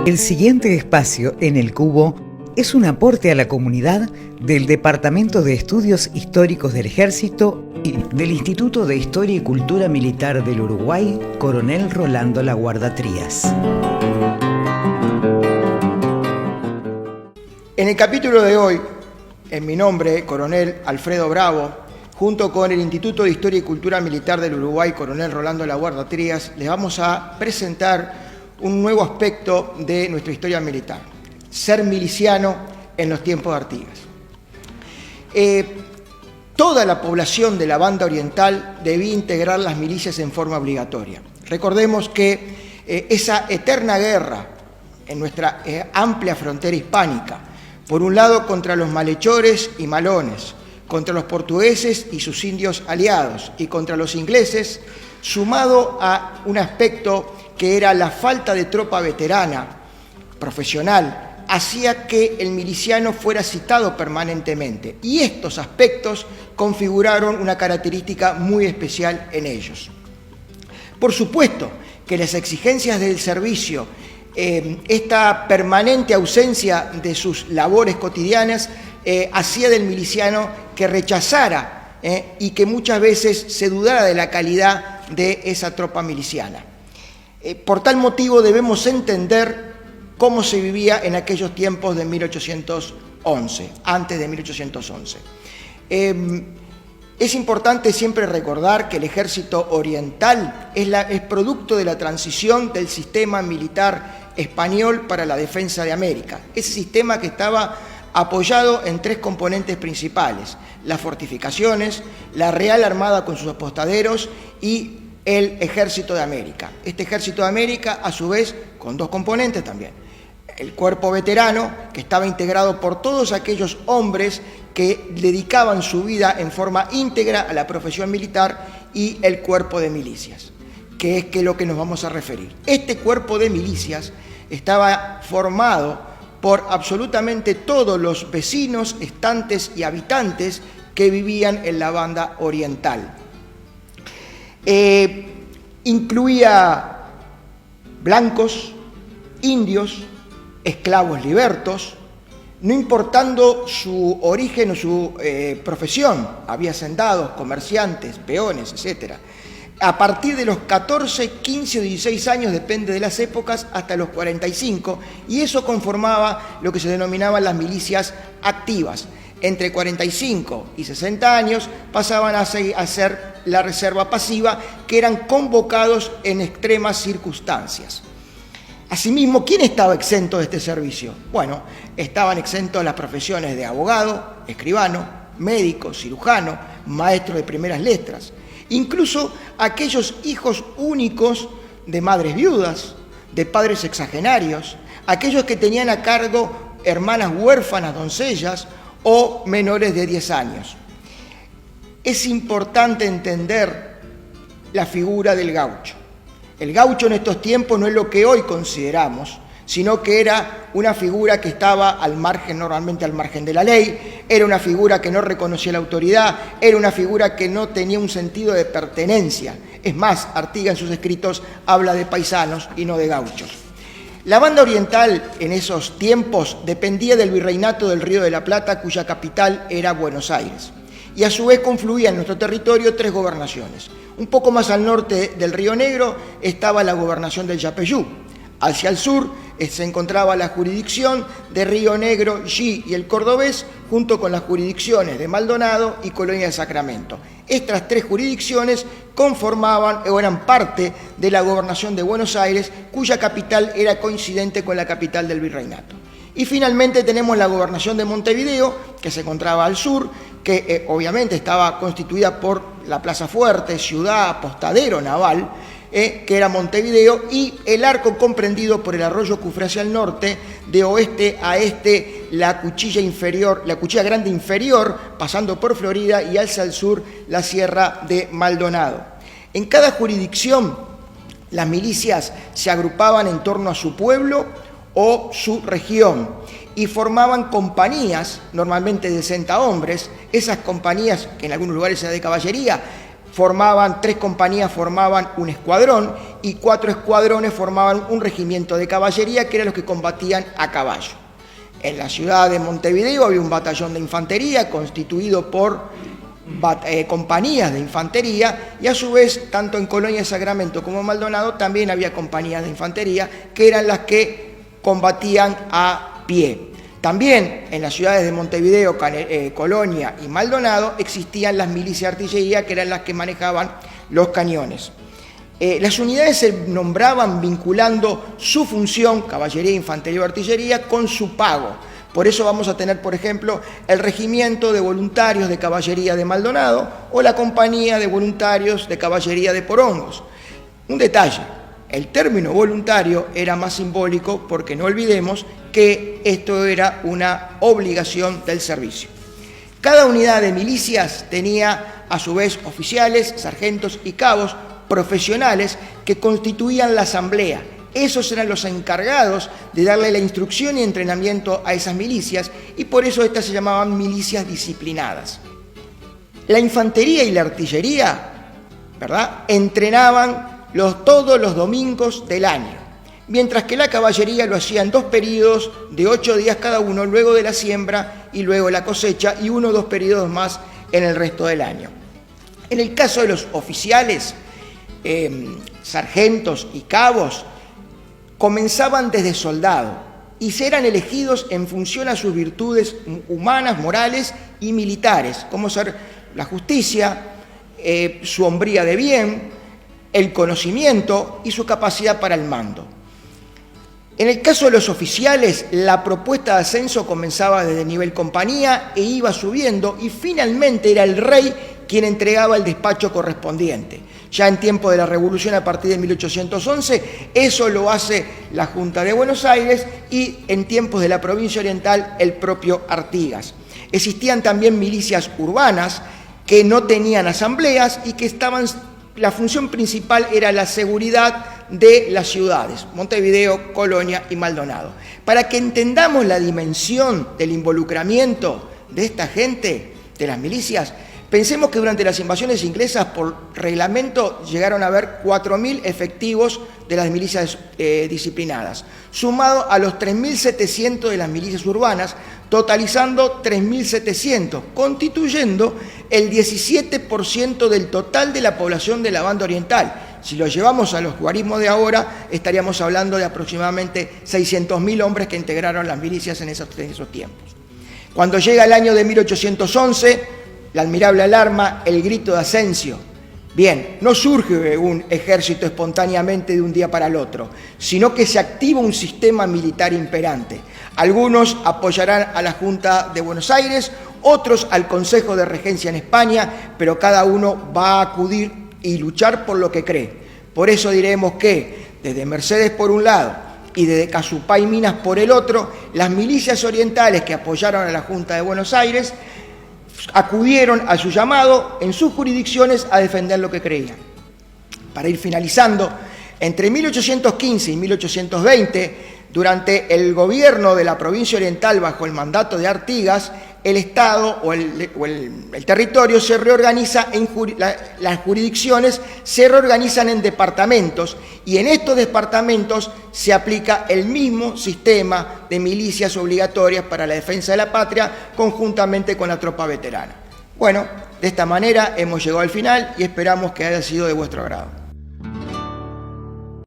El siguiente espacio en el Cubo es un aporte a la comunidad del Departamento de Estudios Históricos del Ejército y del Instituto de Historia y Cultura Militar del Uruguay, Coronel Rolando Laguarda Trías. En el capítulo de hoy, en mi nombre, Coronel Alfredo Bravo, junto con el Instituto de Historia y Cultura Militar del Uruguay, Coronel Rolando Laguarda Trías, les vamos a presentar un nuevo aspecto de nuestra historia militar: ser miliciano en los tiempos de Artigas. Toda la población de la banda oriental debía integrar las milicias en forma obligatoria. Recordemos que esa eterna guerra en nuestra amplia frontera hispánica, por un lado contra los malhechores y malones, contra los portugueses y sus indios aliados, y contra los ingleses, sumado a un aspecto que era la falta de tropa veterana, profesional, hacía que el miliciano fuera citado permanentemente. Y estos aspectos configuraron una característica muy especial en ellos. Por supuesto que las exigencias del servicio, esta permanente ausencia de sus labores cotidianas, hacía del miliciano que rechazara y que muchas veces se dudara de la calidad de esa tropa miliciana. Por tal motivo debemos entender cómo se vivía en aquellos tiempos de 1811, antes de 1811. Es importante siempre recordar que el ejército oriental es producto de la transición del sistema militar español para la defensa de América. Ese sistema que estaba apoyado en tres componentes principales: las fortificaciones, la Real Armada con sus apostaderos y el Ejército de América. Este Ejército de América, a su vez, con dos componentes también: el cuerpo veterano, que estaba integrado por todos aquellos hombres que dedicaban su vida en forma íntegra a la profesión militar, y el cuerpo de milicias, que es lo que nos vamos a referir. Este cuerpo de milicias estaba formado por absolutamente todos los vecinos, estantes y habitantes que vivían en la banda oriental. Incluía blancos, indios, esclavos libertos, no importando su origen o su profesión. Había hacendados, comerciantes, peones, etc. A partir de los 14, 15 o 16 años, depende de las épocas, hasta los 45, y eso conformaba lo que se denominaban las milicias activas. Entre 45 y 60 años pasaban a ser la reserva pasiva, que eran convocados en extremas circunstancias. Asimismo, ¿quién estaba exento de este servicio? Bueno, estaban exentos las profesiones de abogado, escribano, médico, cirujano, maestro de primeras letras. Incluso aquellos hijos únicos de madres viudas, de padres sexagenarios, aquellos que tenían a cargo hermanas huérfanas, doncellas o menores de 10 años. Es importante entender la figura del gaucho. El gaucho en estos tiempos no es lo que hoy consideramos, sino que era una figura que estaba al margen, normalmente al margen de la ley, era una figura que no reconocía la autoridad, era una figura que no tenía un sentido de pertenencia. Es más, Artigas en sus escritos habla de paisanos y no de gauchos. La banda oriental en esos tiempos dependía del virreinato del Río de la Plata, cuya capital era Buenos Aires. Y a su vez confluían en nuestro territorio tres gobernaciones. Un poco más al norte del Río Negro estaba la gobernación del Yapeyú. Hacia el sur se encontraba la jurisdicción de Río Negro, Yí y el Cordobés, junto con las jurisdicciones de Maldonado y Colonia del Sacramento. Estas tres jurisdicciones conformaban o eran parte de la gobernación de Buenos Aires, cuya capital era coincidente con la capital del virreinato. Y finalmente tenemos la gobernación de Montevideo, que se encontraba al sur, que obviamente estaba constituida por la Plaza Fuerte, ciudad, apostadero naval, que era Montevideo, y el arco comprendido por el arroyo Cufré hacia el norte, de oeste a este la cuchilla grande inferior, pasando por Florida, y hacia el sur la sierra de Maldonado. En cada jurisdicción las milicias se agrupaban en torno a su pueblo o su región y formaban compañías, normalmente de 60 hombres. Esas compañías, que en algunos lugares eran de caballería, tres compañías formaban un escuadrón, y 4 escuadrones formaban un regimiento de caballería que eran los que combatían a caballo. En la ciudad de Montevideo había un batallón de infantería constituido por compañías de infantería, y a su vez tanto en Colonia de Sacramento como en Maldonado también había compañías de infantería que eran las que combatían a pie. También en las ciudades de Montevideo, Colonia y Maldonado existían las milicias de artillería, que eran las que manejaban los cañones. Las unidades se nombraban vinculando su función, caballería, infantería o artillería, con su pago. Por eso vamos a tener, por ejemplo, el Regimiento de Voluntarios de Caballería de Maldonado o la Compañía de Voluntarios de Caballería de Porongos. Un detalle, el término voluntario era más simbólico porque no olvidemos que esto era una obligación del servicio. Cada unidad de milicias tenía a su vez oficiales, sargentos y cabos profesionales que constituían la asamblea. Esos eran los encargados de darle la instrucción y entrenamiento a esas milicias, y por eso estas se llamaban milicias disciplinadas. La infantería y la artillería, ¿verdad?, entrenaban todos los domingos del año, mientras que la caballería lo hacía en 2 periodos de 8 días cada uno, luego de la siembra y luego la cosecha, y 1 o 2 periodos más en el resto del año. En el caso de los oficiales, sargentos y cabos, comenzaban desde soldado y eran elegidos en función a sus virtudes humanas, morales y militares, como ser la justicia, su hombría de bien, el conocimiento y su capacidad para el mando. En el caso de los oficiales, la propuesta de ascenso comenzaba desde nivel compañía e iba subiendo, y finalmente era el rey quien entregaba el despacho correspondiente. Ya en tiempo de la Revolución, a partir de 1811, eso lo hace la Junta de Buenos Aires, y en tiempos de la provincia oriental, el propio Artigas. Existían también milicias urbanas que no tenían asambleas y que la función principal era la seguridad de las ciudades, Montevideo, Colonia y Maldonado. Para que entendamos la dimensión del involucramiento de esta gente, de las milicias, pensemos que durante las invasiones inglesas, por reglamento, llegaron a haber 4.000 efectivos de las milicias disciplinadas, sumado a los 3.700 de las milicias urbanas, totalizando 3.700, constituyendo el 17% del total de la población de la banda oriental. Si lo llevamos a los guarismos de ahora, estaríamos hablando de aproximadamente 600.000 hombres que integraron las milicias en esos tiempos. Cuando llega el año de 1811, la admirable alarma, el grito de Asensio. Bien, no surge un ejército espontáneamente de un día para el otro, sino que se activa un sistema militar imperante. Algunos apoyarán a la Junta de Buenos Aires, otros al Consejo de Regencia en España, pero cada uno va a acudir y luchar por lo que cree. Por eso diremos que desde Mercedes por un lado y desde Casupay Minas por el otro, las milicias orientales que apoyaron a la Junta de Buenos Aires acudieron a su llamado en sus jurisdicciones a defender lo que creían. Para ir finalizando, entre 1815 y 1820, durante el gobierno de la provincia oriental bajo el mandato de Artigas, el Estado o el territorio se reorganiza las jurisdicciones se reorganizan en departamentos, y en estos departamentos se aplica el mismo sistema de milicias obligatorias para la defensa de la patria conjuntamente con la tropa veterana. Bueno, de esta manera hemos llegado al final y esperamos que haya sido de vuestro agrado.